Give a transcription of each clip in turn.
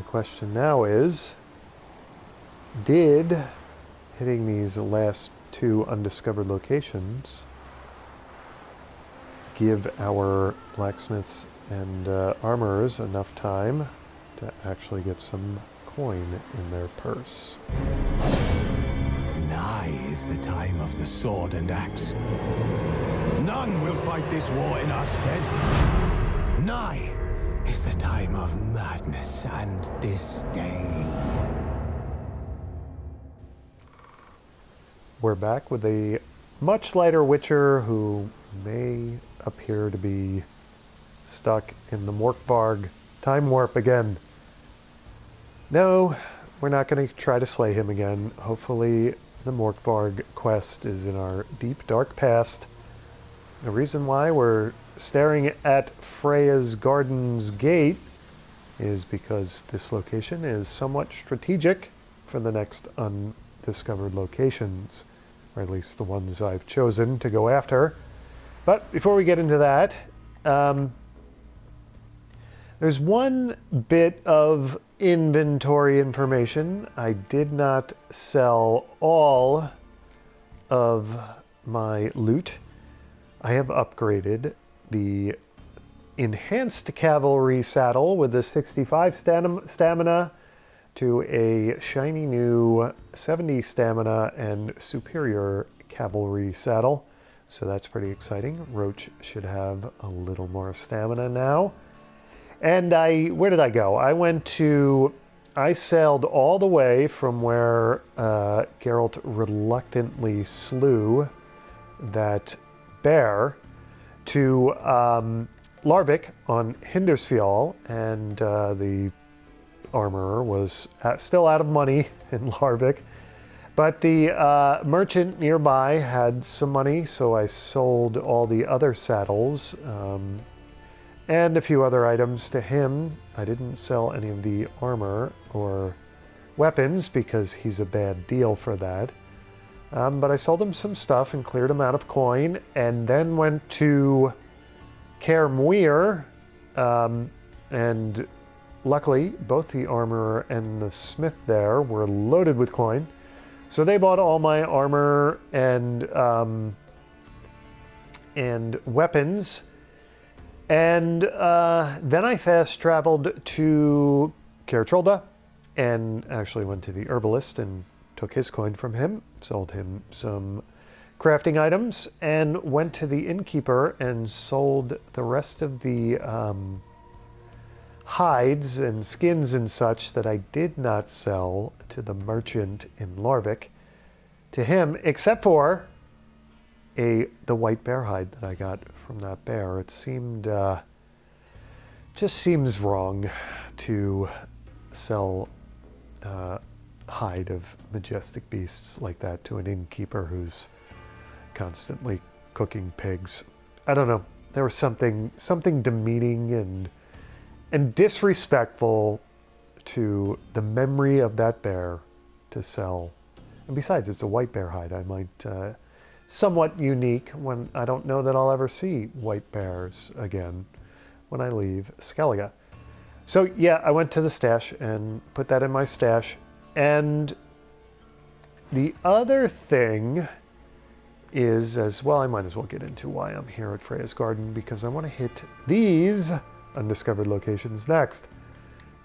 question now is, did hitting these last two undiscovered locations give our blacksmiths and armorers enough time to actually get some coin in their purse? Nigh is the time of the sword and axe. None will fight this war in our stead. Nigh is the time of madness and disdain. We're back with a much lighter Witcher who may appear to be stuck in the Morkbarg time warp again. No, we're not going to try to slay him again. Hopefully the Morkbarg quest is in our deep, dark past. The reason why we're staring at Freya's Garden's gate is because this location is somewhat strategic for the next undiscovered locations, or at least the ones I've chosen to go after. But before we get into that, there's one bit of inventory information. I did not sell all of my loot. I have upgraded the enhanced cavalry saddle with the 65 stamina to a shiny new 70 stamina and superior cavalry saddle. So that's pretty exciting. Roach should have a little more stamina now. And where did I go? I sailed all the way from where Geralt reluctantly slew that bear to Larvik on Hindersfjall, and the armorer was still out of money in Larvik. But the merchant nearby had some money, so I sold all the other saddles and a few other items to him. I didn't sell any of the armor or weapons because he's a bad deal for that. But I sold him some stuff and cleared him out of coin, and then went to Kaer Muir, and luckily both the armorer and the smith there were loaded with coin. So they bought all my armor and weapons. And then I fast traveled to Kaer Trolda and actually went to the herbalist and took his coin from him, sold him some crafting items, and went to the innkeeper and sold the rest of the hides and skins and such that I did not sell to the merchant in Larvik to him, except for the white bear hide that I got from that bear. It seemed just seems wrong to sell hide of majestic beasts like that to an innkeeper who's constantly cooking pigs. I don't know. There was something demeaning and disrespectful to the memory of that bear to sell. And besides, it's a white bear hide. I might somewhat unique when I don't know that I'll ever see white bears again when I leave Skellige. So yeah, I went to the stash and put that in my stash. And the other thing is, as well, I might as well get into why I'm here at Freya's Garden, because I want to hit these undiscovered locations next.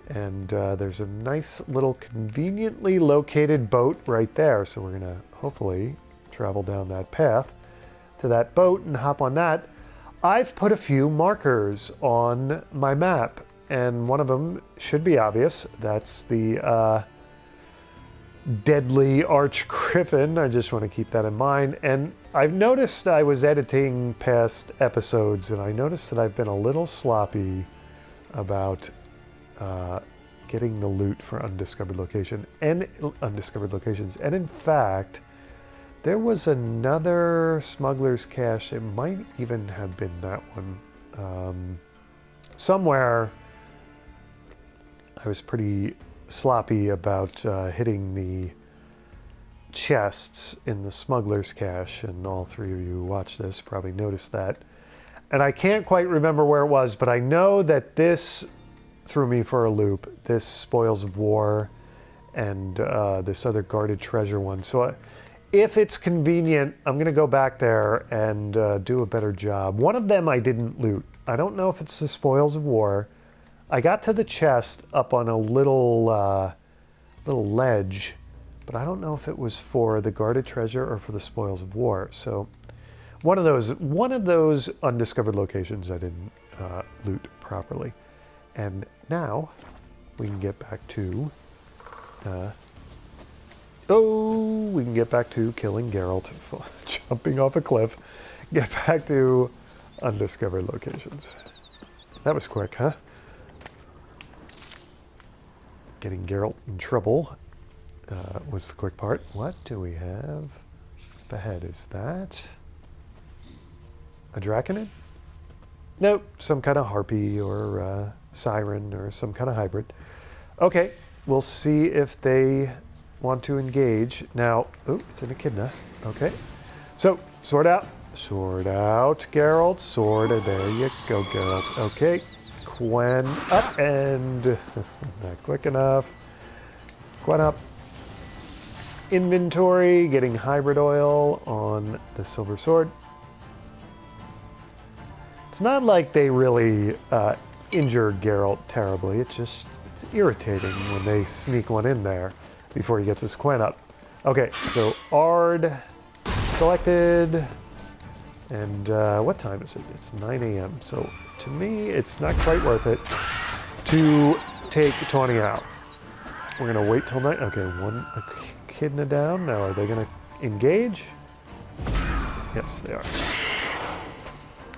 And there's a nice little conveniently located boat right there, so we're gonna hopefully travel down that path to that boat and hop on that. I've put a few markers on my map, and one of them should be obvious. That's the deadly archgriffin. I just want to keep that in mind. And I've noticed, I was editing past episodes, and I noticed that I've been a little sloppy about getting the loot for undiscovered locations. And in fact, there was another smuggler's cache. It might even have been that one. Somewhere I was pretty sloppy about hitting the chests in the smuggler's cache, and all three of you who watch this probably noticed that. And I can't quite remember where it was, but I know that this threw me for a loop. This Spoils of War and this other guarded treasure one. So if it's convenient, I'm going to go back there and do a better job. One of them I didn't loot. I don't know if it's the Spoils of War. I got to the chest up on a little ledge, but I don't know if it was for the guarded treasure or for the Spoils of War. So one of those undiscovered locations I didn't loot properly. And now we can get back to we can get back to killing Geralt, jumping off a cliff, get back to undiscovered locations. That was quick, huh? Getting Geralt in trouble was the quick part. What do we have up ahead? Is that a Draconid? Nope, some kind of harpy or siren or some kind of hybrid. Okay, we'll see if they want to engage. Now, oh, it's an echidna. Okay. So, sword out, Geralt, sword. There you go, Geralt. Okay. Quen up and not quick enough. Quen up. Inventory, getting hybrid oil on the silver sword. It's not like they really injure Geralt terribly. It's irritating when they sneak one in there before he gets his Quen up. Okay, so Ard selected. And what time is it? It's 9 a.m. So to me, it's not quite worth it to take 20 out. We're going to wait till night. Okay, one echidna down. Now, are they going to engage? Yes, they are.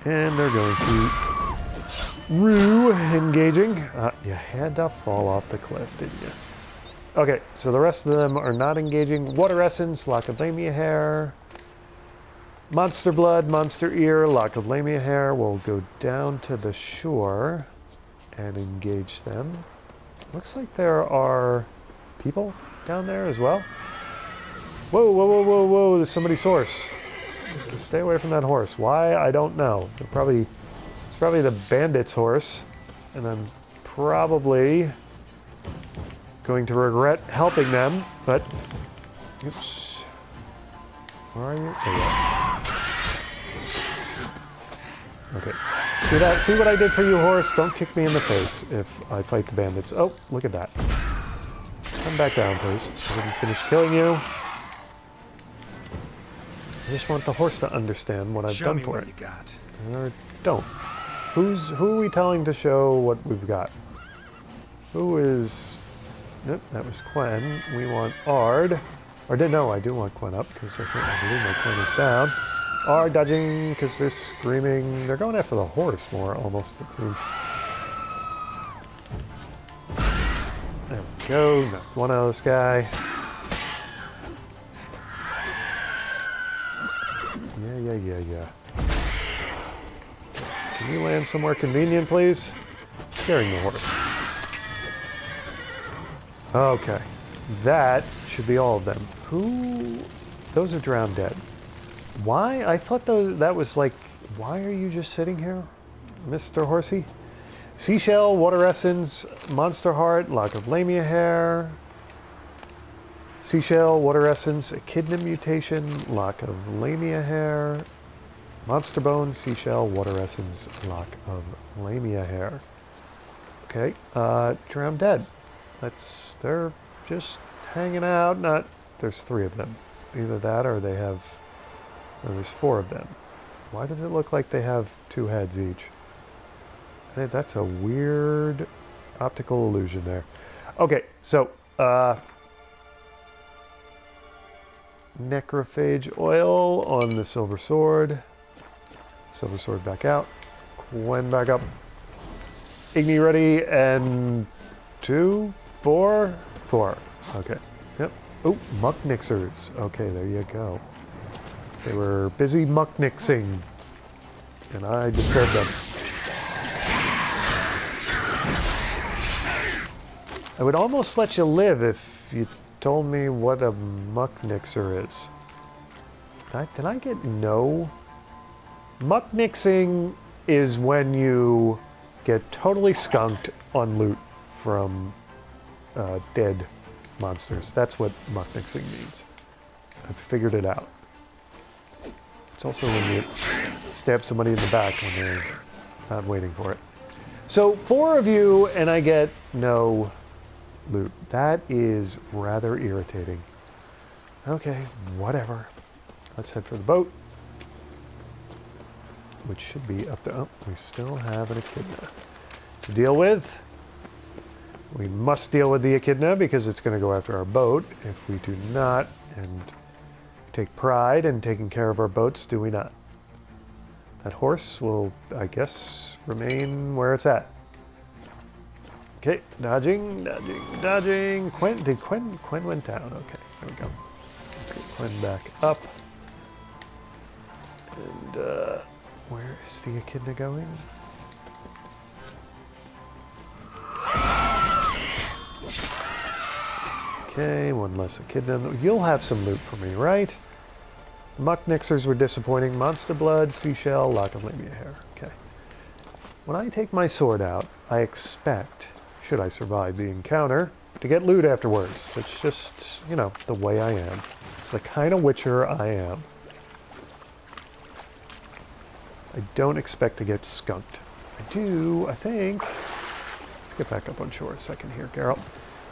And they're going to Rue engaging. You had to fall off the cliff, didn't you? Okay, so the rest of them are not engaging. Water Essence, Lacademia Hair, Monster Blood, Monster Ear, Lacademia Hair. We'll go down to the shore and engage them. Looks like there are people down there as well. Whoa, whoa, whoa, whoa, whoa, there's somebody's horse. Stay away from that horse. Why? I don't know. It's probably the bandit's horse, and I'm probably going to regret helping them, but oops. Where are you? Okay. See that? See what I did for you, horse? Don't kick me in the face if I fight the bandits. Oh, look at that. Come back down, please. I didn't finish killing you. I just want the horse to understand what I've done for it. Show me what you got. Or don't. Who are we telling to show what we've got? Who is... Nope, that was Quen. We want Ard. Or no, I do want Quen up, because I believe my Quen is down. Ard dodging, because they're screaming. They're going after the horse more, almost, it seems. There we go. Knocked one out of this guy. Yeah. Can you land somewhere convenient, please? Scaring the horse. Okay. That should be all of them. Who? Those are drowned dead. Why? I thought that was like... Why are you just sitting here, Mr. Horsey? Seashell, Water Essence, Monster Heart, Lacademia Hair... Seashell, Water Essence, Echidna Mutation, Lacademia Hair, Monster Bone, Seashell, Water Essence, Lacademia Hair. Okay, Drowned Dead. They're just hanging out. There's 3 of them. Either that or they have, there's 4 of them. Why does it look like they have 2 heads each? Hey, that's a weird optical illusion there. Okay, so, Necrophage oil on the silver sword. Silver sword back out. Quen back up. Igni ready, and 2, 4. Okay. Yep. Oh, muck nixers. Okay, there you go. They were busy muck nixing, and I disturbed them. I would almost let you live if you told me what a muck nixer is. Did I get no? Muck nixing is when you get totally skunked on loot from dead monsters. That's what mucknixing means. I've figured it out. It's also when you stab somebody in the back when they're not waiting for it. So 4 of you and I get no loot. That is rather irritating. Okay, whatever. Let's head for the boat, which should be up there. Oh, we still have an echidna to deal with. We must deal with the echidna because it's going to go after our boat. If we do not, and take pride in taking care of our boats, do we not? That horse will, I guess, remain where it's at. Okay, dodging, dodging, dodging. Quen went down. Okay, there we go. Let's get Quen back up. And where is the echidna going? Okay, one less echidna. You'll have some loot for me, right? Mucknixers were disappointing. Monster blood, seashell, lock of labia hair. Okay. When I take my sword out, I expect, should I survive the encounter, to get loot afterwards. It's just, you know, the way I am. It's the kind of witcher I am. I don't expect to get skunked. I do, I think. Let's get back up on shore a second here, Geralt.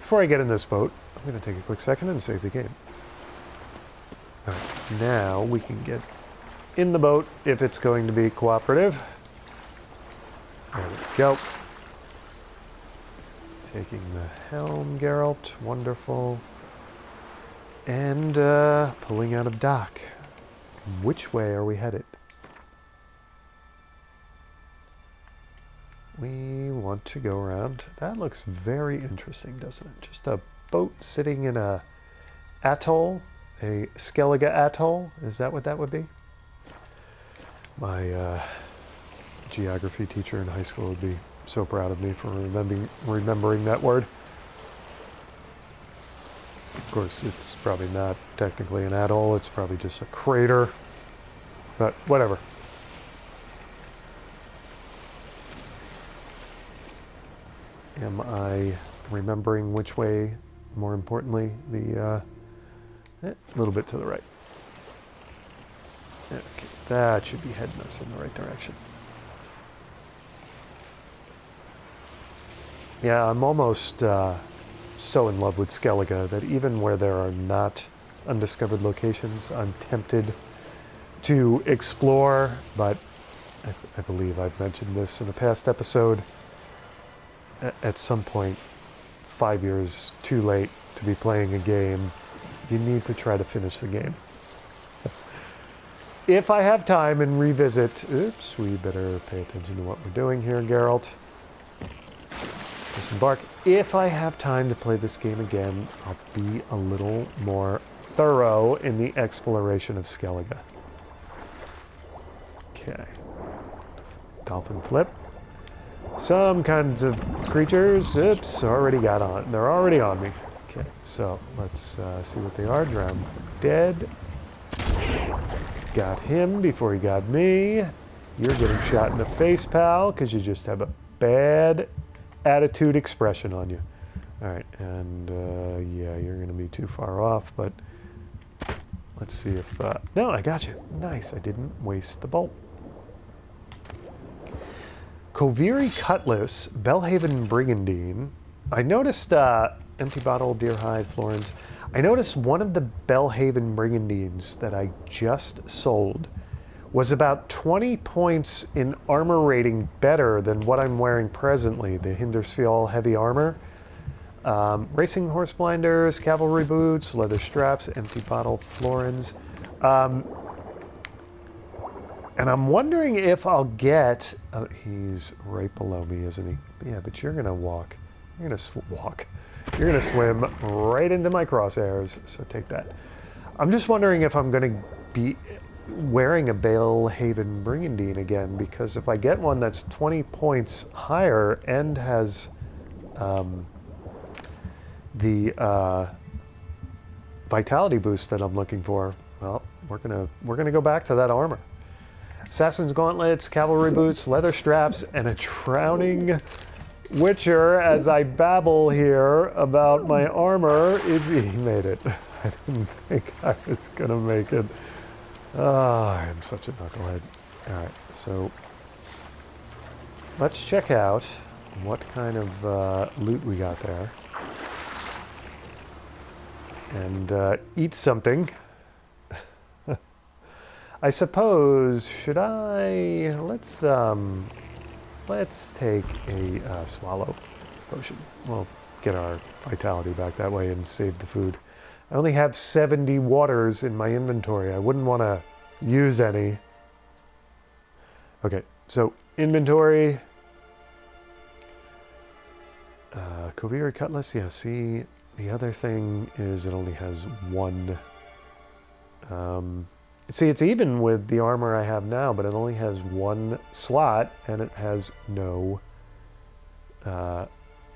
Before I get in this boat, I'm going to take a quick second and save the game. Alright, now we can get in the boat if it's going to be cooperative. There we go. Taking the helm, Geralt. Wonderful. And pulling out of dock. Which way are we headed? We want to go around. That looks very interesting, doesn't it? Just a boat sitting in a atoll, a Skellige atoll. Is that what that would be? My geography teacher in high school would be so proud of me for remembering that word. Of course, it's probably not technically an atoll. It's probably just a crater. But whatever. Am I remembering which way, more importantly, the, little bit to the right. Okay, that should be heading us in the right direction. Yeah, I'm almost so in love with Skellige that even where there are not undiscovered locations, I'm tempted to explore, but I believe I've mentioned this in a past episode. At some point, 5 years too late to be playing a game, you need to try to finish the game. If I have time and revisit, oops, we better pay attention to what we're doing here, Geralt. Disembark. If I have time to play this game again, I'll be a little more thorough in the exploration of Skellige. Okay. Dolphin flip. Some kinds of creatures, oops, already got on. They're already on me. Okay, so let's see what they are. Drowned dead. Got him before he got me. You're getting shot in the face, pal, because you just have a bad attitude expression on you. Alright, and yeah, you're going to be too far off, but let's see if... no, I got you. Nice, I didn't waste the bolt. Koviri Cutlass, Belhaven Brigandine. I noticed, empty bottle, deer hide, florins. I noticed one of the Belhaven Brigandines that I just sold was about 20 points in armor rating better than what I'm wearing presently, the Hindersfjall heavy armor. Racing horse blinders, cavalry boots, leather straps, empty bottle, florins. And I'm wondering if I'll get... Oh, he's right below me, isn't he? Yeah, but you're going to walk. You're going to walk. You're going to swim right into my crosshairs, so take that. I'm just wondering if I'm going to be wearing a Belhaven Brigandine again, because if I get one that's 20 points higher and has the vitality boost that I'm looking for, well, we're gonna go back to that armor. Assassin's gauntlets, cavalry boots, leather straps, and a drowning witcher as I babble here about my armor. He made it. I didn't think I was going to make it. I am such a knucklehead. Alright, so let's check out what kind of loot we got there. And eat something. I suppose, should I... Let's take a swallow potion. We'll get our vitality back that way and save the food. I only have 70 waters in my inventory. I wouldn't want to use any. Okay, so inventory. Koviri Cutlass, yeah, see, the other thing is it only has one... see, it's even with the armor I have now, but it only has one slot, and it has no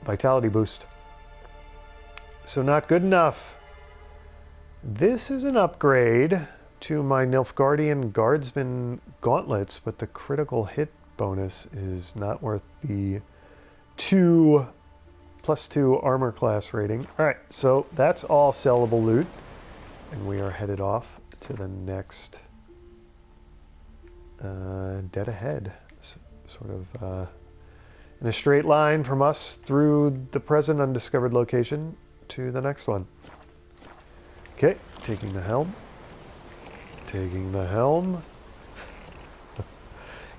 vitality boost. So not good enough. This is an upgrade to my Nilfgaardian Guardsman gauntlets, but the critical hit bonus is not worth the +2 armor class rating. Alright, so that's all sellable loot, and we are headed off to the next dead ahead, sort of in a straight line from us through the present undiscovered location to the next one. Okay, taking the helm. Taking the helm.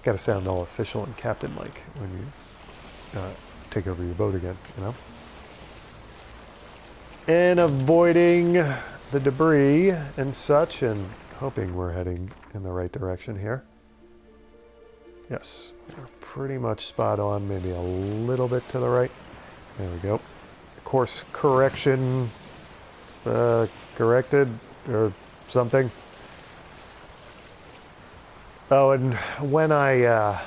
Gotta sound all official and captain-like when you take over your boat again, you know? And avoiding the debris and such, and hoping we're heading in the right direction here. Yes, we're pretty much spot on, maybe a little bit to the right. There we go. Course correction corrected or something. Oh, and when I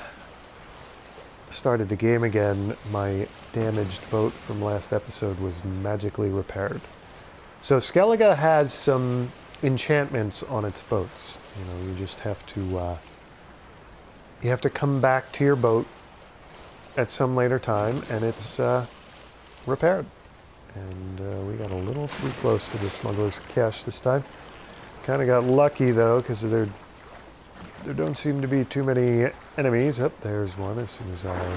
started the game again, my damaged boat from last episode was magically repaired. So Skellige has some enchantments on its boats. You know, you just have to come back to your boat at some later time, and it's repaired. And we got a little too close to the smuggler's cache this time. Kind of got lucky though, because there don't seem to be too many enemies. Oh, there's one as soon as I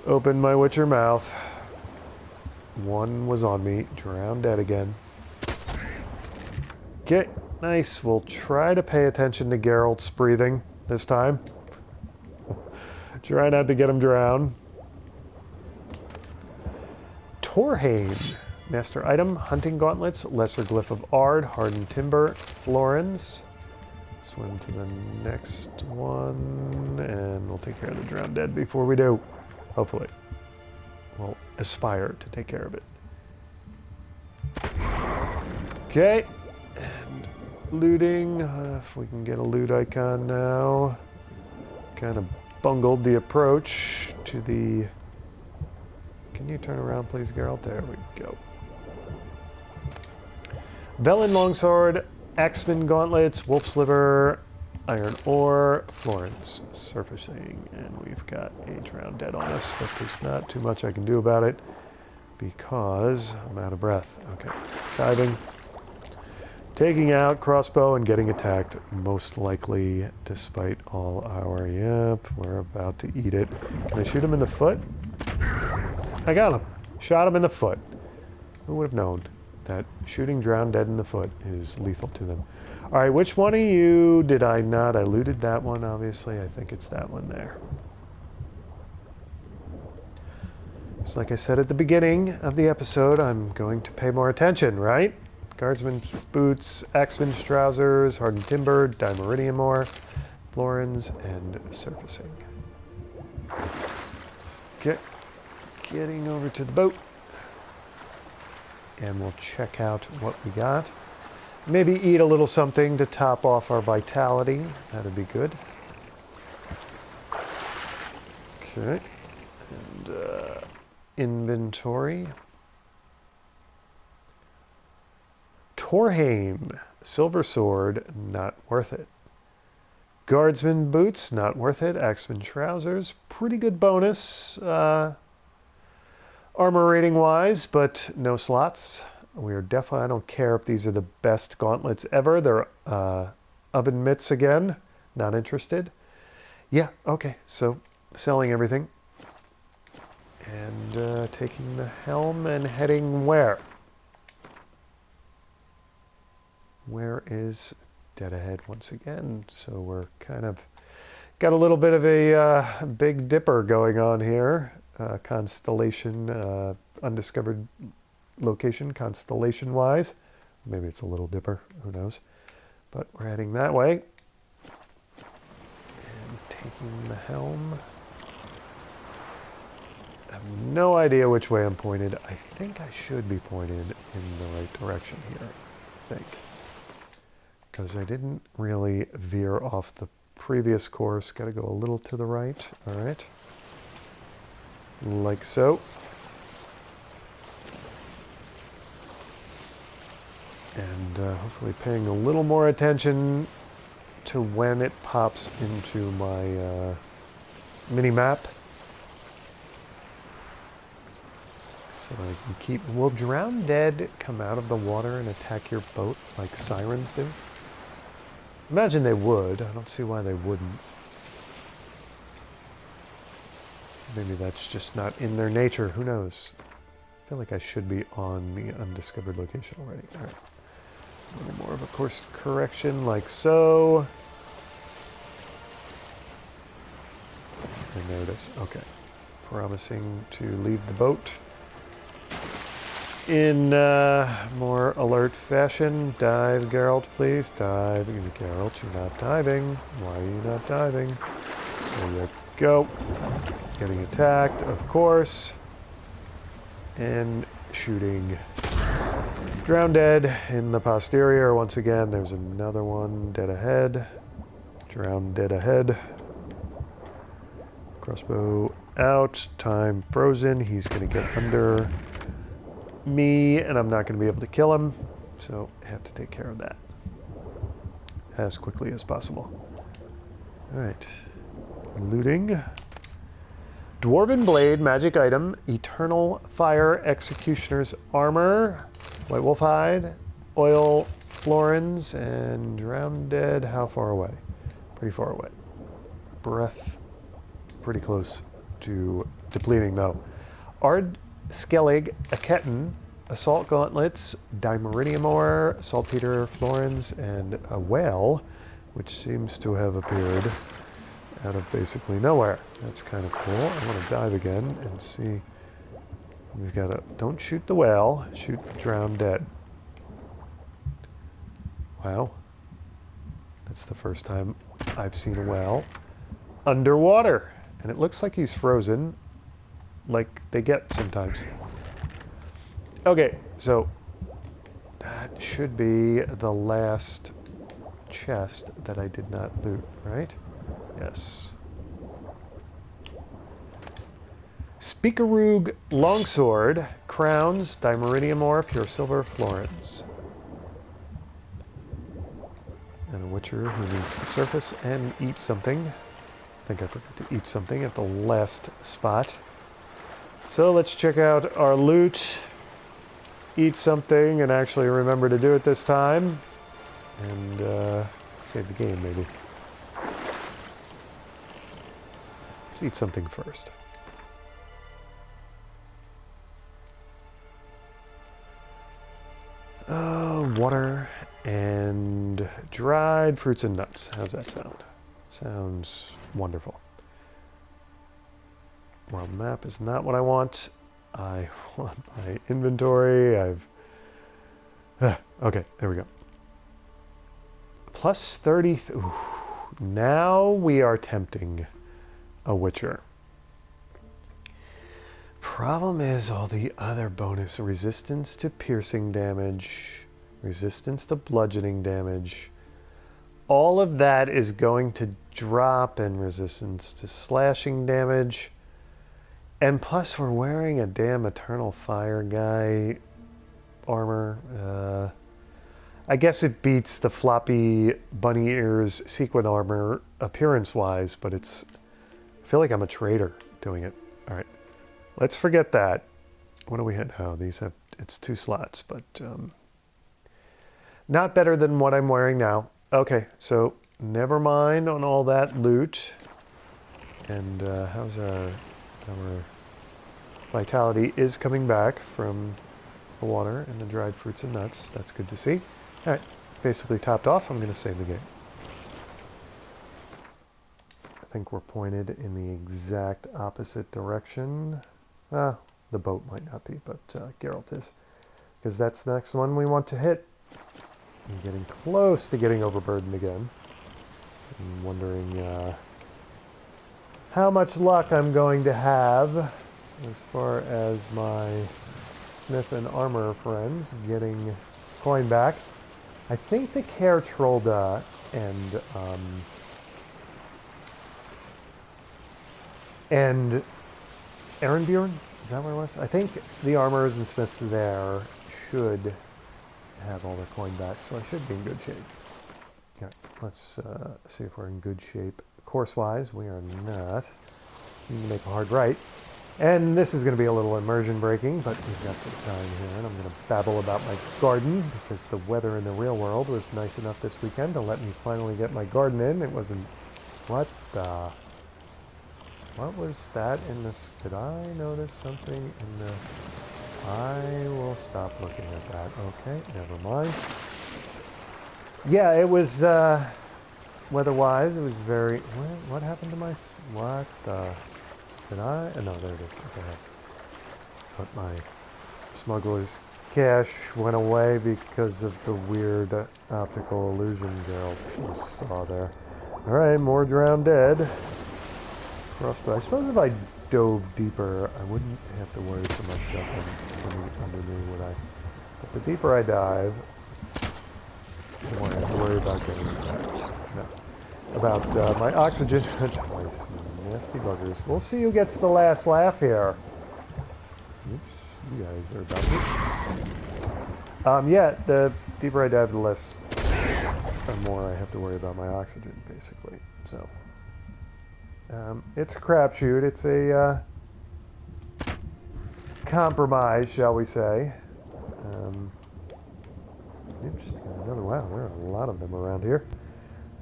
opened my witcher mouth. One was on me, drowned dead again. Okay, nice. We'll try to pay attention to Geralt's breathing this time. Try not to get him drowned. Torhain. Master item, hunting gauntlets, lesser glyph of Ard, hardened timber, florins. Swim to the next one, and we'll take care of the drowned dead before we do. Hopefully. We'll aspire to take care of it. Okay. And looting. If we can get a loot icon now. Kind of bungled the approach to the... Can you turn around, please, Geralt? There we go. Velen longsword, axeman gauntlets, wolf's liver, iron ore, florins, surfacing, and we've got a drowned dead on us, but there's not too much I can do about it because I'm out of breath. Okay, diving, taking out crossbow and getting attacked, most likely, despite all our... Yep, we're about to eat it. Can I shoot him in the foot? I got him. Shot him in the foot. Who would have known that shooting drowned dead in the foot is lethal to them? Alright, which one of you did I not? I looted that one, obviously. I think it's that one there. Just like I said at the beginning of the episode, I'm going to pay more attention, right? Guardsman's boots, axeman's trousers, hardened timber, dimeridium ore, florins, and surfacing. Okay. Getting over to the boat, and we'll check out what we got. Maybe eat a little something to top off our vitality. That'd be good. Okay. And inventory. Torhain, silver sword, not worth it. Guardsman boots, not worth it. Axeman trousers, pretty good bonus. Armor rating wise, but no slots. We are definitely, I don't care if these are the best gauntlets ever. They're oven mitts again. Not interested. Yeah, okay, so selling everything. And taking the helm and heading where? Where is dead ahead once again? So we're kind of got a little bit of a Big Dipper going on here. Constellation, undiscovered location, constellation-wise. Maybe it's a Little Dipper, who knows. But we're heading that way. And taking the helm. I have no idea which way I'm pointed. I think I should be pointed in the right direction here, I think. Because I didn't really veer off the previous course. Got to go a little to the right. All right. Like so. And hopefully paying a little more attention to when it pops into my mini-map. So I can keep... Will Drown Dead come out of the water and attack your boat like sirens do? Imagine they would. I don't see why they wouldn't. Maybe that's just not in their nature. Who knows? I feel like I should be on the undiscovered location already. All right. A little more of a course correction like so. And there it is. Okay. Promising to leave the boat in more alert fashion. Dive, Geralt, please. Dive. Geralt, you're not diving. Why are you not diving? There you go. Getting attacked, of course. And shooting. Drown Dead in the posterior. Once again, there's another one dead ahead. Drown Dead ahead. Crossbow out. Time frozen. He's going to get under me, and I'm not going to be able to kill him. So I have to take care of that as quickly as possible. Alright. Looting. Dwarven Blade, magic item. Eternal Fire, Executioner's Armor. White Wolf Hide. Oil Florins. And Drowned Dead. How far away? Pretty far away. Breath. Pretty close to depleting, though. Ard Skellige, a Ketten, Assault Gauntlets, Dimeridium Ore, Saltpeter Florins, and a whale, which seems to have appeared out of basically nowhere. That's kind of cool. I want to dive again and see. We've got a... Don't shoot the whale. Shoot the Drowned Dead. Wow. That's the first time I've seen a whale underwater. And it looks like he's frozen, like they get sometimes. Okay, so that should be the last chest that I did not loot, right? Yes. Speakerroog Longsword, Crowns, Dimeridium Ore, Pure Silver, Florins. And a Witcher who needs to surface and eat something. I think I forgot to eat something at the last spot. So let's check out our loot, eat something, and actually remember to do it this time. And save the game, maybe. Let's eat something first. Water and dried fruits and nuts. How's that sound? Sounds wonderful. World map is not what I want. I want my inventory. Okay, there we go. Plus 30. Ooh, now we are tempting a Witcher. Problem is all the other bonus. Resistance to piercing damage. Resistance to bludgeoning damage. All of that is going to drop in resistance to slashing damage. And plus we're wearing a damn Eternal Fire guy armor. I guess it beats the floppy bunny ears sequin armor appearance-wise, but it's... I feel like I'm a traitor doing it. All right, let's forget that. What do we hit? Oh, these have... It's 2 slots, but not better than what I'm wearing now. Okay, so never mind on all that loot. And how's our vitality is coming back from the water and the dried fruits and nuts. That's good to see. All right, basically topped off. I'm going to save the game. I think we're pointed in the exact opposite direction. The boat might not be, but Geralt is. Because that's the next one we want to hit. I'm getting close to getting overburdened again. I'm wondering how much luck I'm going to have as far as my smith and armor friends getting coin back. I think the Care Trolda and Ehrenbjorn, is that where it was? I think the armorers and smiths there should have all their coin back, so I should be in good shape. All right, let's see if we're in good shape. Course-wise, we are not. We need to make a hard right. And this is going to be a little immersion breaking, but we've got some time here, and I'm going to babble about my garden, because the weather in the real world was nice enough this weekend to let me finally get my garden in. It wasn't... What was that in this... Did I notice something in the... I will stop looking at that. Okay, never mind. Yeah, it was, weather-wise, it was very... What happened to my... What the... Did I? No, there it is. Okay. I thought my smuggler's cache went away because of the weird optical illusion Geralt just saw there. Alright, more drowned dead. But I suppose if I dove deeper, I wouldn't have to worry so much about them swimming under me, would I? But the deeper I dive, the more I have to worry about getting attacked. No. About my oxygen twice. Nasty buggers. We'll see who gets the last laugh here. Oops, you guys are about to. Yeah, the deeper I dive, the less or more I have to worry about my oxygen, basically. So, it's a crapshoot. It's a compromise, shall we say. Interesting. Another, wow, there are a lot of them around here.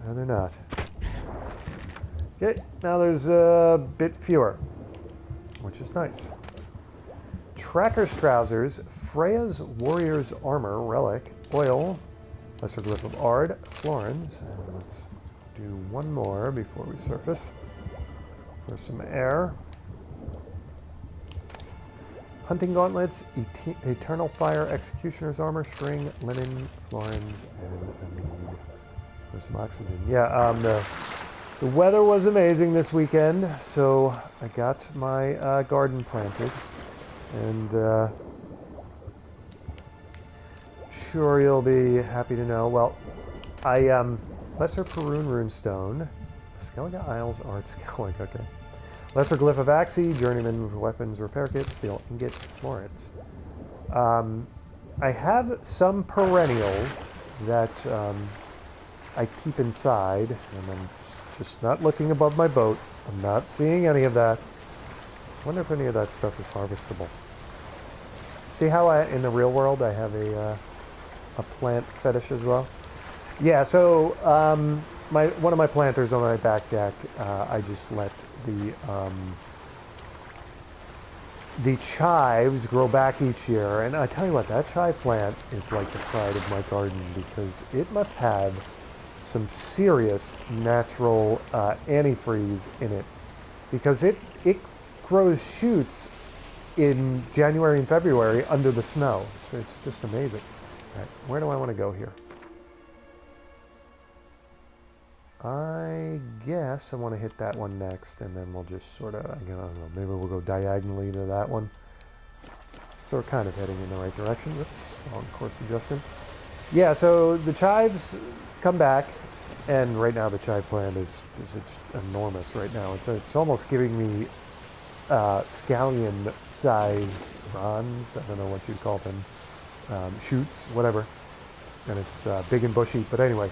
No, they're not. Okay, now there's a bit fewer, which is nice. Tracker's Trousers, Freya's Warrior's Armor, Relic, Oil, Lesser Glyph of Ard, Florins, and let's do one more before we surface for some air. Hunting Gauntlets, Eternal Fire, Executioner's Armor, String, Linen, Florins, and a need for some oxygen. Yeah, the weather was amazing this weekend, so I got my garden planted, and sure you'll be happy to know. Well, I Lesser Perun Runestone, Skellige Isles Art Skellige, okay. Lesser Glyph of Axii, Journeyman Weapons Repair Kit, Steel Ingot, Florence. I have some perennials that I keep inside, and I'm just not looking above my boat. I'm not seeing any of that. I wonder if any of that stuff is harvestable. See how in the real world I have a plant fetish as well? Yeah, so one of my planters on my back deck, I just let the chives grow back each year, and I tell you what, that chive plant is like the pride of my garden because it must have some serious natural antifreeze in it, because it grows shoots in January and February under the snow. It's just amazing. All right, where do I want to go here? I guess I want to hit that one next, and then we'll just sort of, I don't know, maybe we'll go diagonally to that one. So we're kind of heading in the right direction. Oops, wrong course adjustment. Yeah, so the chives come back, and right now the chive plant is enormous right now. It's almost giving me scallion-sized fronds. I don't know what you'd call them. Shoots, whatever. and it's big and bushy. But anyway,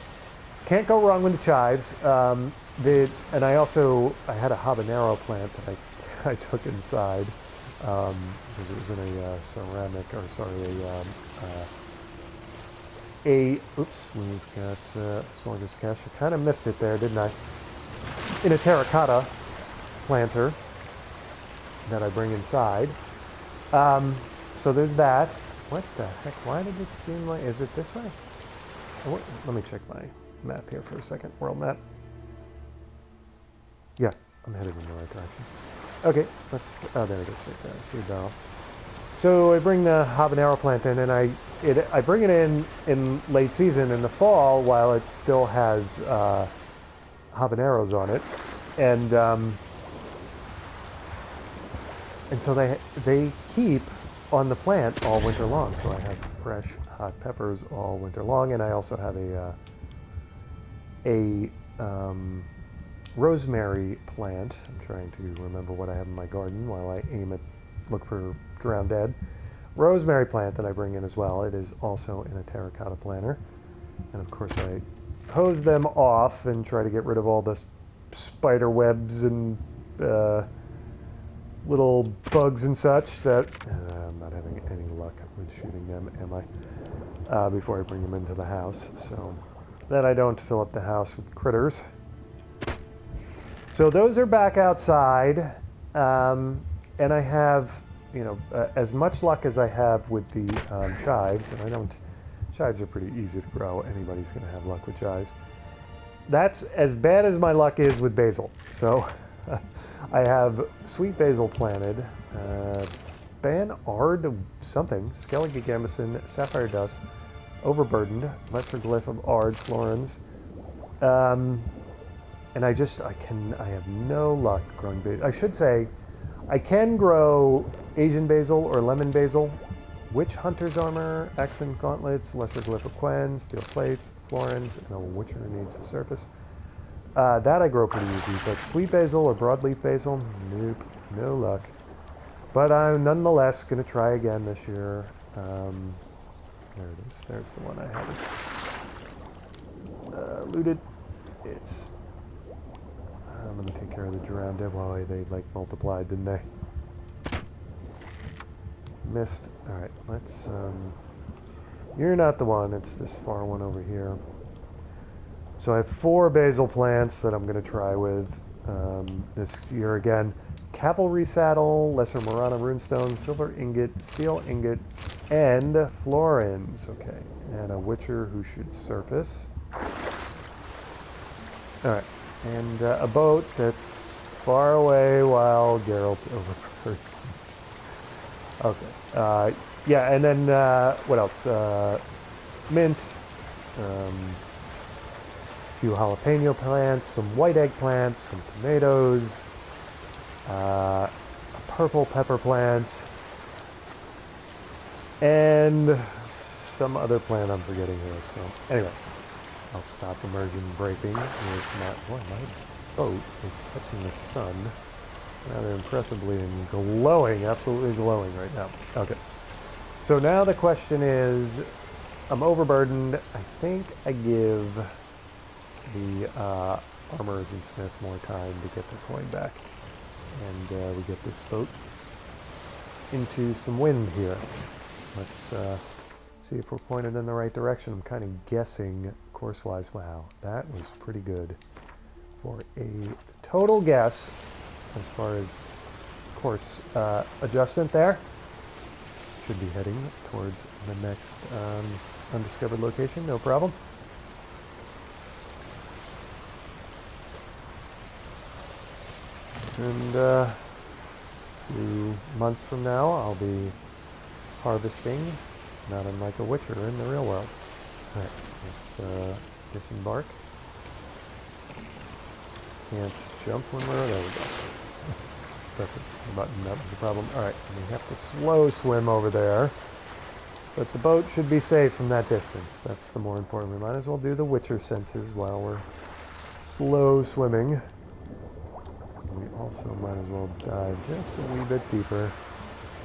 can't go wrong with the chives. And I had a habanero plant that I took inside because it was in a ceramic, or sorry, oops, we've got Smorgasbord Cache. I kind of missed it there, didn't I? In a terracotta planter that I bring inside. So there's that. What the heck? Why did it seem like... Is it this way? Let me check my map here for a second. World map. Yeah, I'm headed in the right direction. Okay, let's... Oh, there it is right there. I see a dial. So I bring the habanero plant in, and I bring it in late season in the fall while it still has habaneros on it. And so they keep on the plant all winter long. So I have fresh hot peppers all winter long, and I also have a rosemary plant. I'm trying to remember what I have in my garden while I look for drowned dead. Rosemary plant that I bring in as well. It is also in a terracotta planter. And of course I hose them off and try to get rid of all the spider webs and little bugs and such that I'm not having any luck with shooting them, am I? Before I bring them into the house, so that I don't fill up the house with critters. So those are back outside, and I have, as much luck as I have with the chives, and chives are pretty easy to grow. Anybody's going to have luck with chives. That's as bad as my luck is with basil. So I have sweet basil planted, Banard something, Skellige gambeson, sapphire dust, overburdened, lesser glyph of Ard, florins. And I have no luck growing basil. I should say, I can grow Asian basil or lemon basil, witch hunter's armor, axeman gauntlets, lesser glyph of Quen, steel plates, florins, and a witcher needs a surface. That I grow pretty easy, but sweet basil or broadleaf basil, nope, no luck. But I'm nonetheless going to try again this year. There it is. There's the one I haven't looted. It's... let me take care of the drowned dead. Well, they multiplied, didn't they? Missed. Alright, let's... You're not the one. It's this far one over here. So I have 4 basil plants that I'm going to try with this year again. Cavalry saddle, lesser Murana runestone, silver ingot, steel ingot, and florins. Okay, and a witcher who should surface. Alright, and a boat that's far away while Geralt's overburdened. Okay, yeah, and then what else? Mint. Few jalapeno plants, some white egg plants, some tomatoes, a purple pepper plant, and some other plant I'm forgetting here. So anyway, I'll stop immersion breaking. If not, boy, my boat is catching the sun rather impressively and glowing, absolutely glowing right now. Okay, so now the question is, I'm overburdened. I think I give the armorers and smith more time to get their coin back, and we get this boat into some wind here. Let's see if we're pointed in the right direction. I'm kind of guessing course-wise. Wow, that was pretty good for a total guess as far as course adjustment there. Should be heading towards the next undiscovered location, no problem. And a few months from now, I'll be harvesting, not unlike a witcher in the real world. Alright, let's disembark. Can't jump when we're... There we go. Press the button, that was the problem. Alright, we have to slow swim over there. But the boat should be safe from that distance. That's the more important. We might as well do the witcher senses while we're slow swimming. We also might as well dive just a wee bit deeper.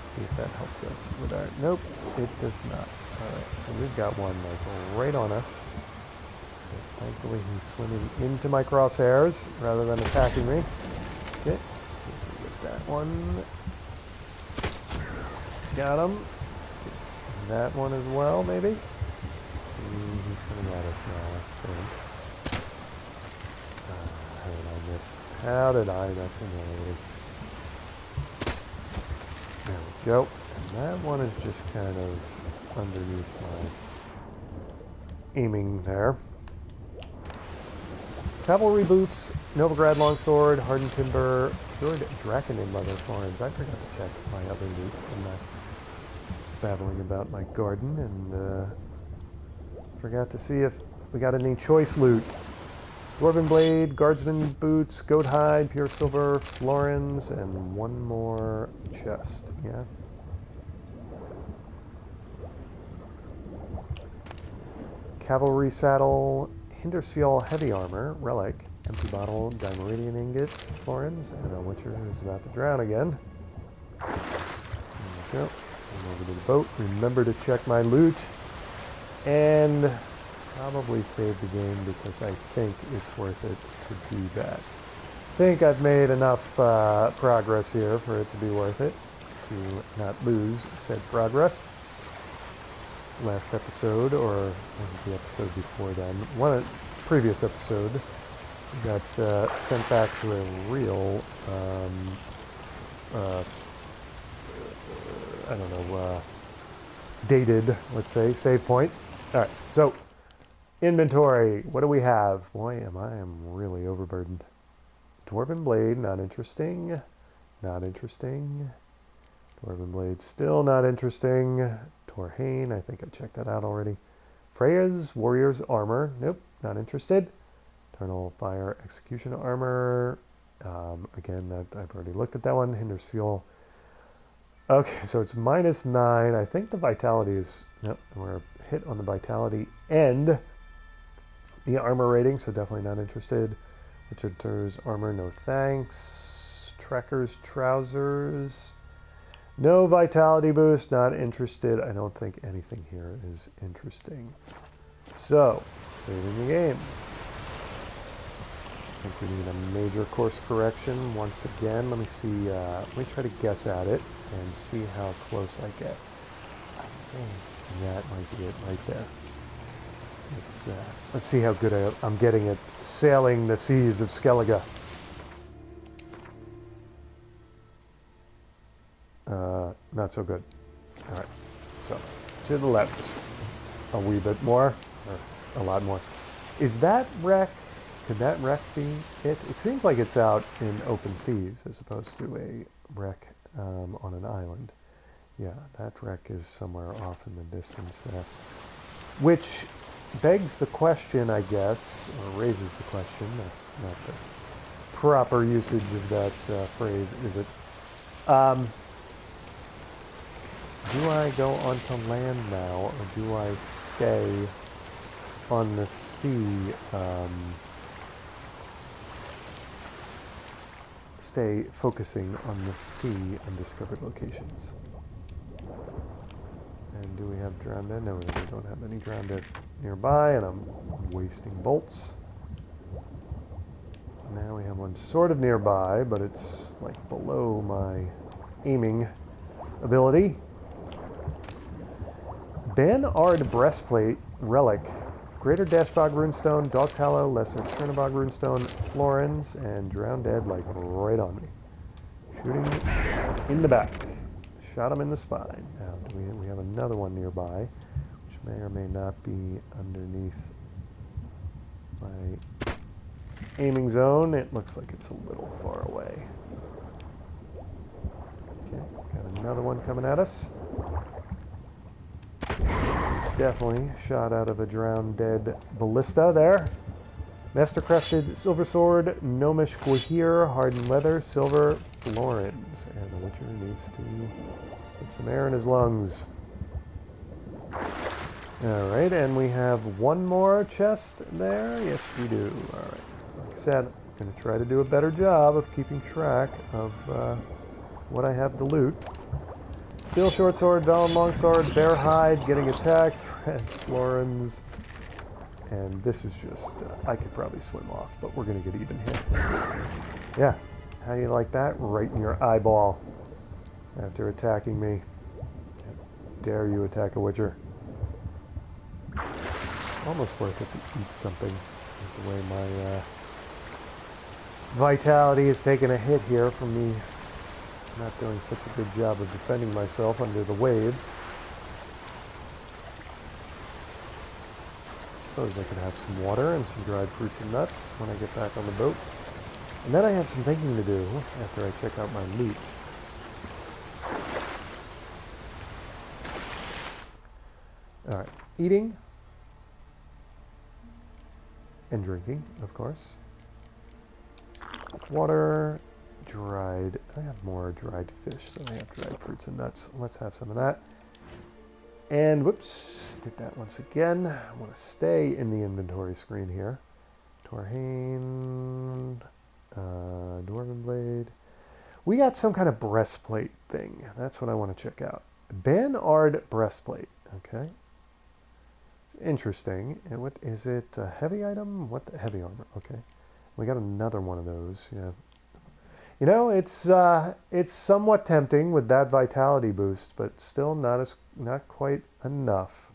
See if that helps us with our... Nope, it does not. Alright, so we've got one like right on us. Thankfully he's swimming into my crosshairs rather than attacking me. Okay, let's see if we get that one. Got him. Let's get that one as well, maybe. See, he's coming at us now, I think. How did I miss? How did I? That's annoying. There we go. And that one is just kind of underneath my aiming there. Cavalry boots, Novigrad longsword, hardened timber, cured Draconid leather thorns. I forgot to check my other loot. I'm not babbling about my garden, and forgot to see if we got any choice loot. Dwarven blade, guardsman boots, goat hide, pure silver, florins, and one more chest. Yeah. Cavalry saddle, Hindersfjall heavy armor, relic, empty bottle, Dimeridian ingot, florins, and a witcher who's about to drown again. There we go. So over to the boat. Remember to check my loot. And probably save the game because I think it's worth it to do that. I think I've made enough progress here for it to be worth it, to not lose said progress. Last episode, or was it the episode before then? Previous episode, we got sent back to a real, I don't know, dated, let's say, save point. All right, so inventory. What do we have? Boy, I am really overburdened. Dwarven blade, not interesting. Not interesting. Dwarven blade, still not interesting. Torhain, I think I checked that out already. Freya's warrior's armor, nope, not interested. Eternal fire execution armor, again, that I've already looked at that one. Hinders fuel. Okay, so it's -9. I think the vitality is, nope, we're hit on the vitality and the armor rating, so definitely not interested. Witcher's armor, no thanks. Trekker's trousers. No vitality boost, not interested. I don't think anything here is interesting. So, saving the game. I think we need a major course correction once again. Let me see, let me try to guess at it and see how close I get. I think that might be it right there. Let's see how good I'm getting at sailing the seas of Skellige. Not so good. All right, so to the left, a wee bit more, or a lot more. Is that wreck? Could that wreck be it? It seems like it's out in open seas as opposed to a wreck on an island. Yeah, that wreck is somewhere off in the distance there, which begs the question, I guess, or raises the question. That's not the proper usage of that phrase, is it? Do I go onto land now, or do I stay on the sea? Stay focusing on the sea undiscovered locations. And do we have drowned dead? No, we don't have any drowned dead nearby, and I'm wasting bolts. Now we have one sort of nearby, but it's like below my aiming ability. Banard breastplate relic, greater Dashbog runestone, dog tallow, lesser Chernobog runestone, florins, and drowned dead like right on me. Shooting in the back. Shot him in the spine. Now we have another one nearby, which may or may not be underneath my aiming zone. It looks like it's a little far away. Okay, got another one coming at us. It's definitely shot out of a drowned dead ballista there. Mastercrafted silver sword, gnomish quahir, hardened leather, silver florins. And the Witcher needs to get some air in his lungs. Alright, and we have one more chest there. Yes, we do. Alright. Like I said, I'm going to try to do a better job of keeping track of what I have to loot. Steel short sword, Valen long sword, bear hide, getting attacked, and Florins. And this is just, I could probably swim off, but we're going to get even here. Yeah, how do you like that? Right in your eyeball after attacking me. How dare you attack a Witcher? Almost worth it to eat something. The way my vitality is taking a hit here from me not doing such a good job of defending myself under the waves. I suppose I could have some water and some dried fruits and nuts when I get back on the boat. And then I have some thinking to do after I check out my loot. Alright, eating and drinking, of course. Water, dried, I have more dried fish than I have dried fruits and nuts. Let's have some of that. And whoops, did that once again. I want to stay in the inventory screen here. Torhain, Dwarven Blade. We got some kind of breastplate thing. That's what I want to check out. Banard breastplate. Okay. It's interesting. And what is it? A heavy item? What? Heavy armor. Okay. We got another one of those. Yeah. You know, it's somewhat tempting with that vitality boost, but still not quite enough.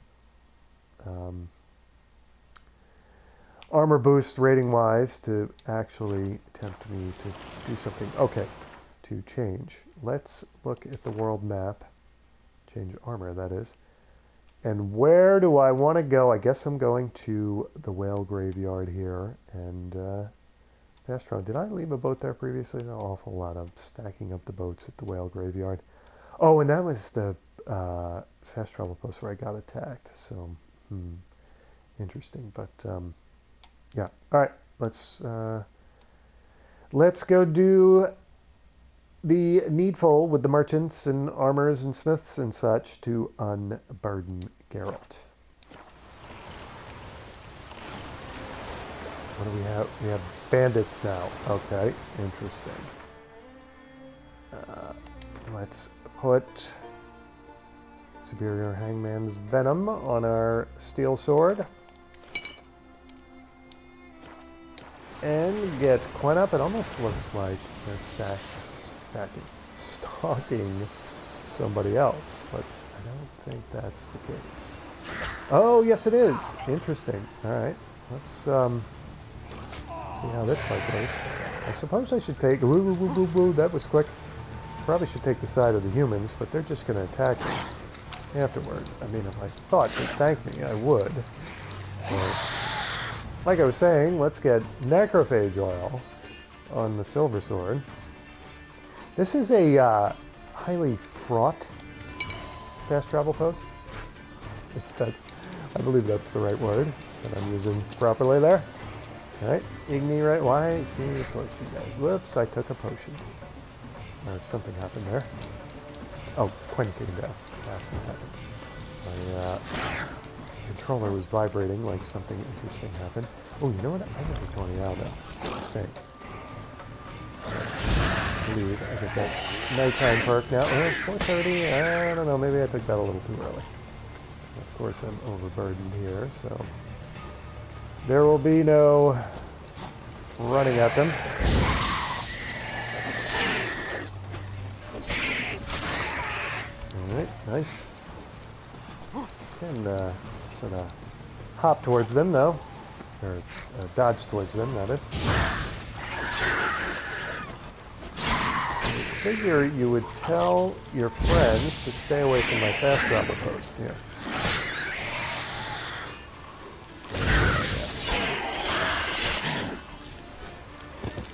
Armor boost rating wise to actually tempt me to do something. Okay, to change. Let's look at the world map. Change armor, that is. And where do I want to go? I guess I'm going to the whale graveyard here and fast travel. Did I leave a boat there previously? An awful lot of stacking up the boats at the whale graveyard. Oh, and that was the fast travel post where I got attacked. So, interesting. But yeah. All right. Let's go do the needful with the merchants and armors and smiths and such to unburden Geralt. What do we have? We have bandits now. Okay, interesting. Let's put Superior Hangman's Venom on our steel sword. And get Quen up. It almost looks like they're stalking somebody else, but I don't think that's the case. Oh, yes it is. Interesting. All right, let's see how this fight goes. I suppose I should take... that was quick. Probably should take the side of the humans, but they're just going to attack me afterward. I mean, if I thought they'd thank me, I would. So, like I was saying, let's get Necrophage oil on the silver sword. This is a highly fraught fast travel post. I believe that's the right word that I'm using properly there. Alright, Igni, right? Why? See, of course you guys. Whoops, I took a potion. Or something happened there. Oh, Quen came down. That's what happened. My controller was vibrating like something interesting happened. Oh, you know what? I think we're going out now. I think. I believe I get that nighttime perk now. Oh, it's 4:30. I don't know. Maybe I took that a little too early. Of course, I'm overburdened here, so there will be no running at them. Alright, nice. Can sort of hop towards them, though. Or dodge towards them, that is. I figure you would tell your friends to stay away from my fast travel post here.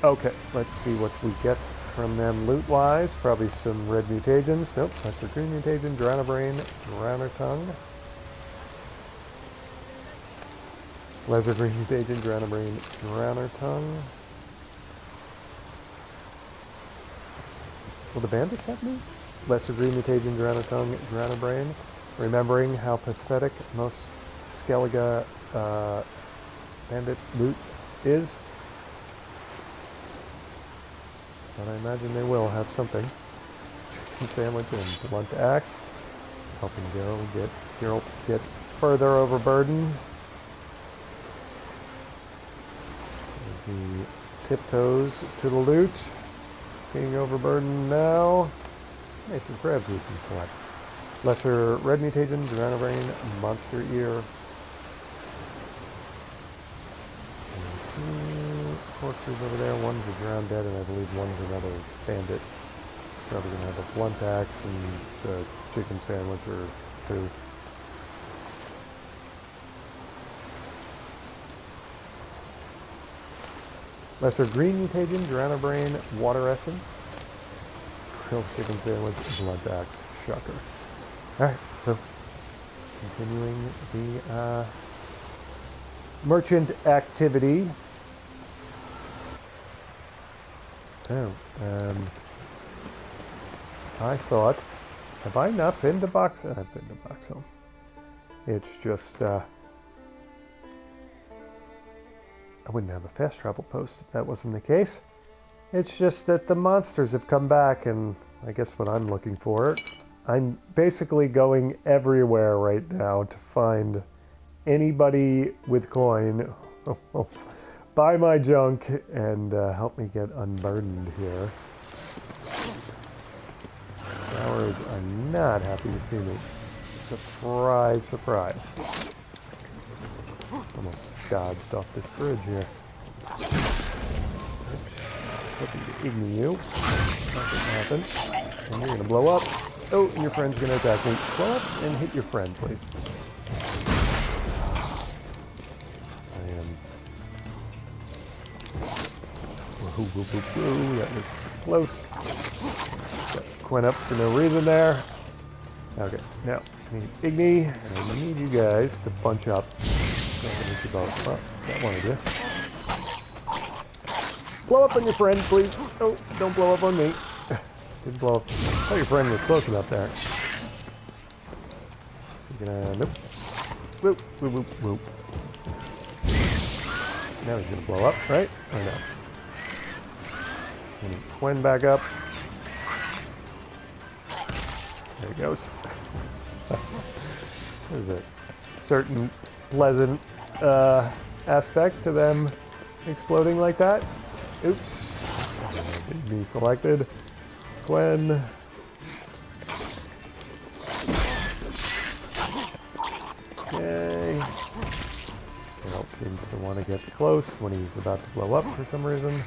Okay, let's see what we get from them loot-wise. Probably some red mutagens. Nope, lesser green mutagen, Drowner Brain, Drowner Tongue. Lesser green mutagen, Drowner Brain, Drowner Tongue. Will the bandits have me? Lesser green mutagen, Drowner Tongue, Drowner Brain. Remembering how pathetic most Skellige bandit loot is. But I imagine they will have something. chicken sandwich and blunt axe. Helping Geralt get further overburdened. As he tiptoes to the loot. Being overburdened now. Hey, some crabs we can collect. Lesser red mutation, Durana brain, monster ear. And 2 corpses over there. One's a drowned dead, and I believe one's another bandit. He's probably gonna have a blunt axe and a chicken sandwich or 2. Lesser green mutation, Durana brain, water essence. Grilled chicken sandwich, blunt axe, shocker. Alright, so continuing the merchant activity. Oh, I thought, have I not been to Box? I've been to Boxhome. It's just, I wouldn't have a fast travel post if that wasn't the case. It's just that the monsters have come back, and I guess what I'm looking for, I'm basically going everywhere right now to find anybody with coin. Buy my junk and help me get unburdened here. Flowers are not happy to see me. Surprise, surprise. Almost dodged off this bridge here. Oops. Hoping to ignore you. Not gonna happen. And you're gonna blow up. Oh, and your friend's gonna attack me. Blow up and hit your friend, please. I am. Whoa, that was close. Got Quinn up for no reason there. Okay, now I need Igni, and I need you guys to bunch up. So I can hit you both. Well, that one I do. Blow up on your friend, please. Oh, don't blow up on me. Didn't blow up. I thought your friend was close enough there. So you're gonna, nope. Whoop, whoop, whoop, whoop. Now he's gonna blow up, right? Or no? Gonna Quinn back up. There he goes. There's a certain pleasant aspect to them exploding like that. Oops. Me selected. Quinn. Okay. Geralt seems to want to get close when he's about to blow up for some reason.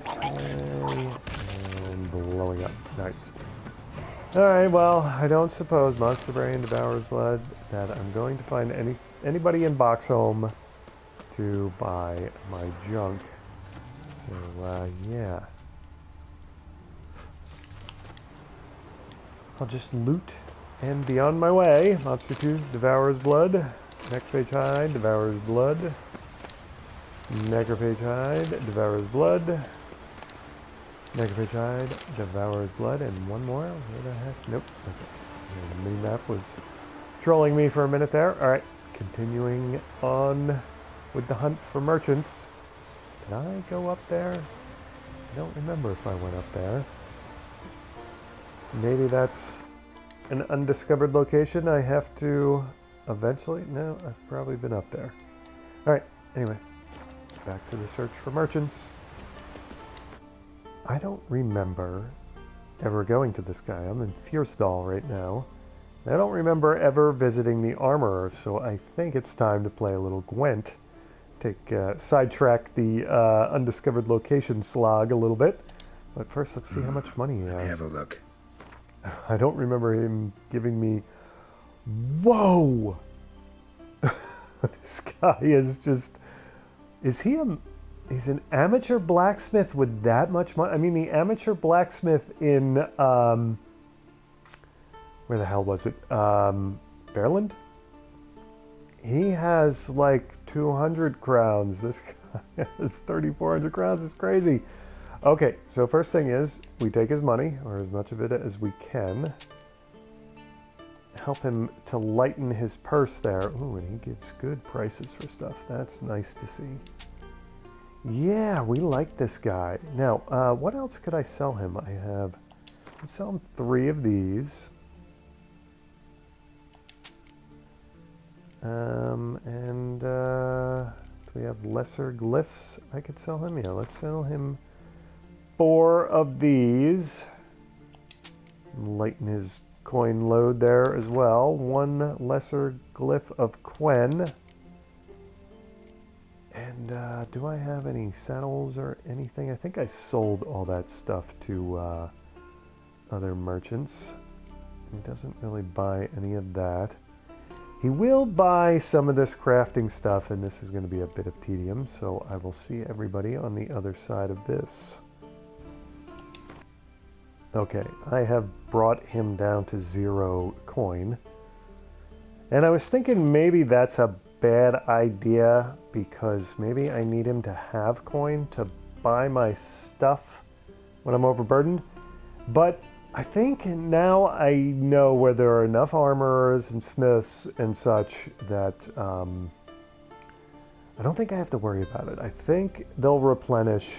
Okay. And blowing up. Nice. Alright, well, I don't suppose Monster Brain devours blood that I'm going to find anybody in Boxhome to buy my junk. So, yeah. I'll just loot and be on my way. Monster Tooth devours blood. Necrophage Hide devours blood. Necrophage Hide devours blood. Necrophage Hide devours blood, and one more? Where the heck? Nope. Okay. The mini-map was trolling me for a minute there. Alright, continuing on with the hunt for merchants. Did I go up there? I don't remember if I went up there. Maybe that's an undiscovered location I have to eventually... No, I've probably been up there. Alright, anyway. Back to the search for merchants. I don't remember ever going to this guy. I'm in Fierstall right now. I don't remember ever visiting the armorer, so I think it's time to play a little Gwent. Sidetrack the undiscovered location slog a little bit. But first, let's see how much money he has. Let me have a look. I don't remember him giving me... Whoa! This guy is just... Is he a... He's an amateur blacksmith with that much money. I mean, the amateur blacksmith in, where the hell was it? Fairland? He has like 200 crowns. This guy has 3,400 crowns. It's crazy. Okay, so first thing is, we take his money, or as much of it as we can. help him to lighten his purse there. Ooh, and he gives good prices for stuff. That's nice to see. Yeah, we like this guy. Now, what else could I sell him? I sell him 3 of these. Do we have lesser glyphs I could sell him? Yeah, let's sell him 4 of these. Lighten his coin load there as well. 1 lesser glyph of Quen. And do I have any saddles or anything? I think I sold all that stuff to other merchants. He doesn't really buy any of that. He will buy some of this crafting stuff, and this is going to be a bit of tedium, so I will see everybody on the other side of this. Okay, I have brought him down to 0 coin. And I was thinking maybe that's a bad idea, because maybe I need him to have coin to buy my stuff when I'm overburdened. But I think now I know where there are enough armorers and smiths and such that I don't think I have to worry about it. I think they'll replenish,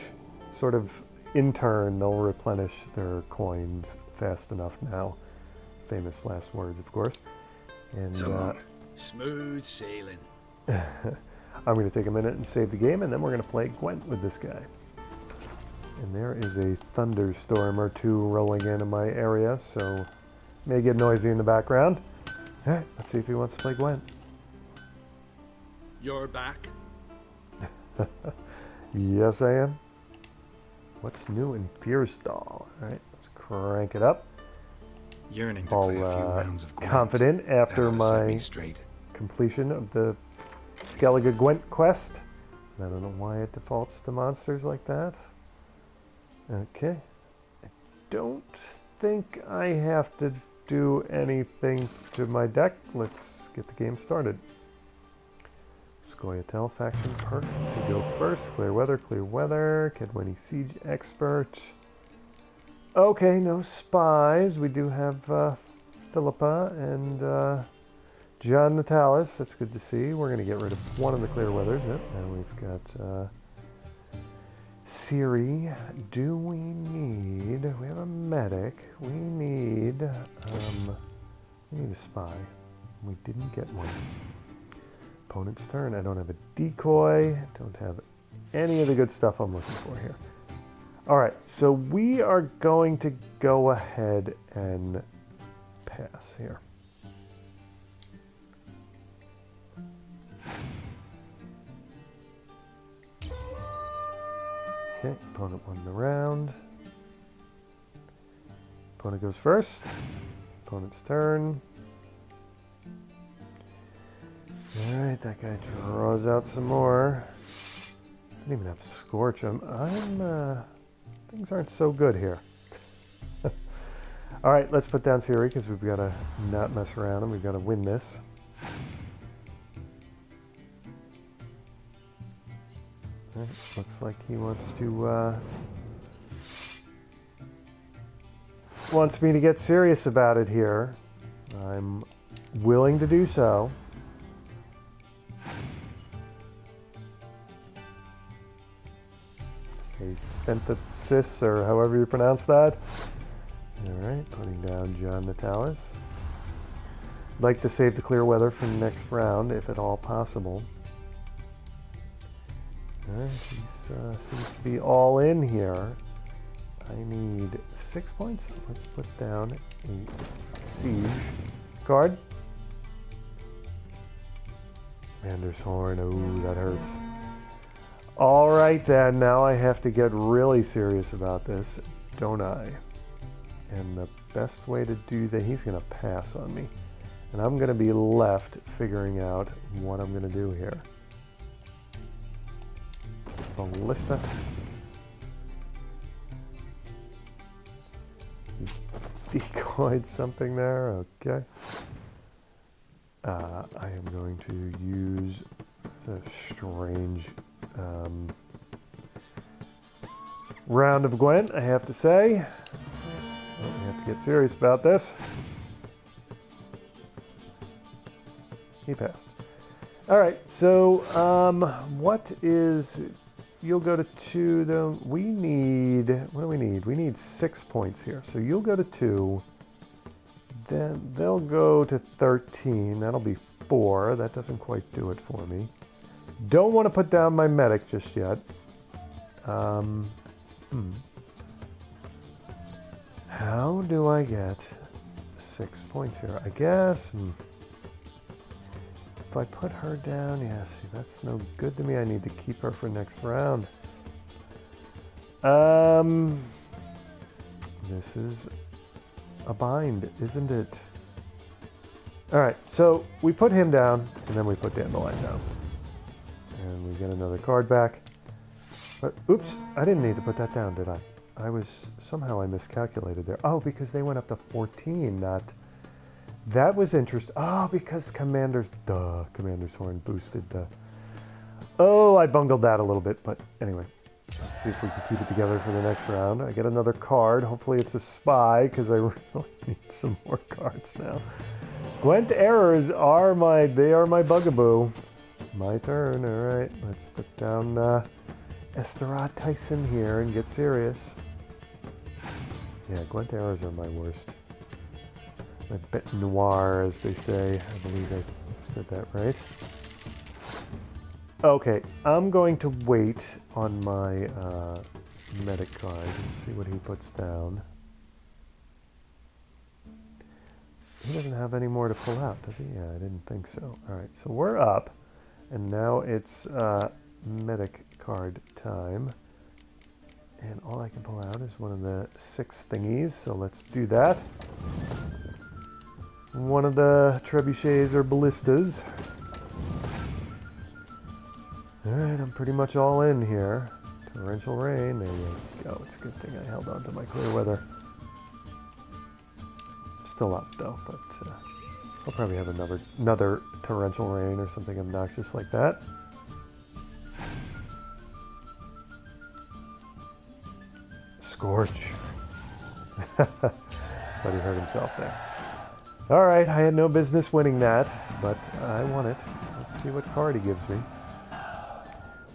sort of in turn, they'll replenish their coins fast enough now. Famous last words, of course. And smooth sailing. I'm going to take a minute and save the game, and then we're going to play Gwent with this guy. And there is a thunderstorm or 2 rolling into my area, so it may get noisy in the background. All right, let's see if he wants to play Gwent. You're back? Yes, I am. What's new in Fiersdal? All right, let's crank it up. Yearning to play a few rounds of Gwent. Confident after my completion of the Skellige Gwent quest. I don't know why it defaults to monsters like that. Okay. I don't think I have to do anything to my deck. Let's get the game started. Scoia'tael faction perk to go first. Clear weather, Kedweni siege expert. Okay, no spies. We do have Philippa and John Natalis. That's good to see. We're going to get rid of 1 of the clear weathers. Yep, now we've got Siri. Do we need... We have a medic. We need a spy. We didn't get one. Opponent's turn. I don't have a decoy. Don't have any of the good stuff I'm looking for here. Alright, so we are going to go ahead and pass here. Okay, opponent won the round. Opponent goes first. Opponent's turn. Alright, that guy draws out some more. Didn't even have to scorch him. Things aren't so good here. Alright, let's put down Siri because we've got to not mess around and we've got to win this. Right, looks like he wants me to get serious about it here. I'm willing to do so. Say synthesis, or however you pronounce that. Alright, putting down John Natalis. I'd like to save the clear weather for the next round, if at all possible. Alright, he seems to be all in here. I need 6 points. Let's put down a siege card. Commander's Horn, ooh, that hurts. Alright then, now I have to get really serious about this, don't I? And the best way to do that, he's going to pass on me. And I'm going to be left figuring out what I'm going to do here. Ballista. He decoyed something there, okay. I am going to use a strange round of Gwent, I have to say. We have to get serious about this. he passed. All right, so what is... You'll go to 2, though. We need... What do we need? We need 6 points here. So you'll go to 2. Then they'll go to 13. That'll be 4. That doesn't quite do it for me. Don't want to put down my medic just yet. How do I get 6 points here? I guess... If I put her down, yeah, see, that's no good to me. I need to keep her for next round. This is a bind, isn't it? Alright, so we put him down, and then we put Dandelion down. And we get another card back. But, oops, I didn't need to put that down, did I? Somehow I miscalculated there. Oh, because they went up to 14, not... That was interesting. Oh, because Commander's Horn boosted the... Oh, I bungled that a little bit, but anyway. Let's see if we can keep it together for the next round. I get another card. Hopefully it's a spy, because I really need some more cards now. Gwent errors are my bugaboo. My turn, alright. Let's put down Esterad Tyson here and get serious. Yeah, Gwent errors are my worst. My bête noire, as they say. I believe I said that right. Okay, I'm going to wait on my medic card and see what he puts down. He doesn't have any more to pull out, does he? Yeah, I didn't think so. Alright, so we're up. And now it's medic card time. And all I can pull out is one of the 6 thingies, so let's do that. One of the trebuchets or ballistas. Alright, I'm pretty much all in here. Torrential rain, there you go. It's a good thing I held on to my clear weather. Still up though, but I'll probably have another torrential rain or something obnoxious like that. Scorch. But he hurt himself there. Alright, I had no business winning that, but I won it. Let's see what card he gives me.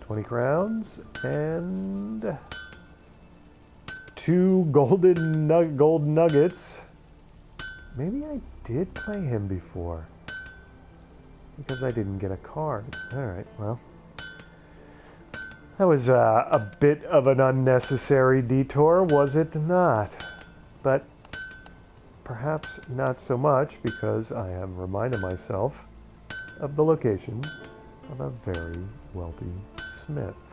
20 crowns, and 2 gold nuggets. Maybe I did play him before, because I didn't get a card. Alright, well. That was a bit of an unnecessary detour, was it not? But perhaps not so much, because I have reminded myself of the location of a very wealthy smith.